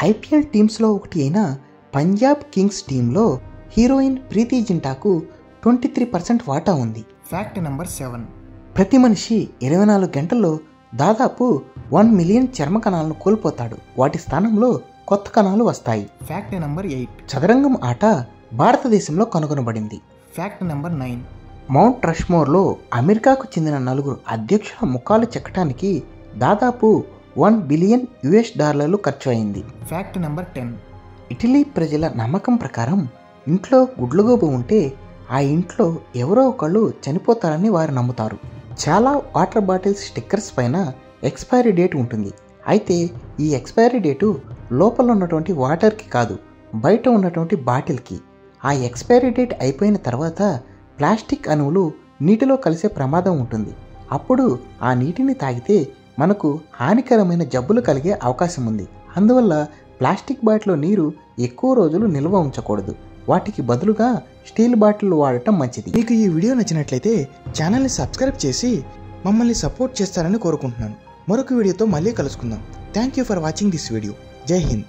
IPL టీమ్స్లో ఒకటి అయిన Punjab Kings టీంలో హీరోయిన్ ప్రీతి జింటాకు 23% వాటా ఉంది. Fact number 7. ప్రతి మనిషి 24 గంటల్లో దాదాపు 1 మిలియన్ చర్మ కణాలను కోల్పోతాడు. వాటి స్థానంలో కొత్త కణాలు వస్తాయి. Fact number 8. చదరంగం ఆట భారతదేశంలో కనుగొనబడింది. Fact number 9. మౌంట్ రష్మోర్లో అమెరికాకు చెందిన 4 అధ్యక్షుల ముఖాలు చెక్కడానికి దాదాపు $1 బిలియన్ ఖర్చు అయింది. Fact number 10. ఇటలీ ప్రజల నమ్మకం ప్రకారం ఇంట్లో గుడ్లగూబ ఉంటే ఆ ఇంట్లో ఎవరో ఒకళ్ళు చనిపోతారని వారు నమ్ముతారు. చాలా వాటర్ బాటిల్స్ స్టిక్కర్స్ పైన ఎక్స్పైరీ డేట్ ఉంటుంది. అయితే ఈ ఎక్స్పైరీ డేటు లోపల ఉన్నటువంటి వాటర్కి కాదు, బయట ఉన్నటువంటి బాటిల్కి. ఆ ఎక్స్పైరీ డేట్ అయిపోయిన తర్వాత ప్లాస్టిక్ అణువులు నీటిలో కలిసే ప్రమాదం ఉంటుంది. అప్పుడు ఆ నీటిని తాగితే మనకు హానికరమైన జబ్బులు కలిగే అవకాశం ఉంది. అందువల్ల ప్లాస్టిక్ బాటిల్లో నీరు ఎక్కువ రోజులు నిల్వ ఉంచకూడదు. వాటికి బదులుగా స్టీల్ బాటిల్ వాడటం మంచిది. మీకు ఈ వీడియో నచ్చినట్లయితే ఛానల్ని సబ్స్క్రైబ్ చేసి మమ్మల్ని సపోర్ట్ చేస్తారని కోరుకుంటున్నాను. మరొక వీడియోతో మళ్ళీ కలుసుకుందాం. Thank you for watching this video. జై హింద్.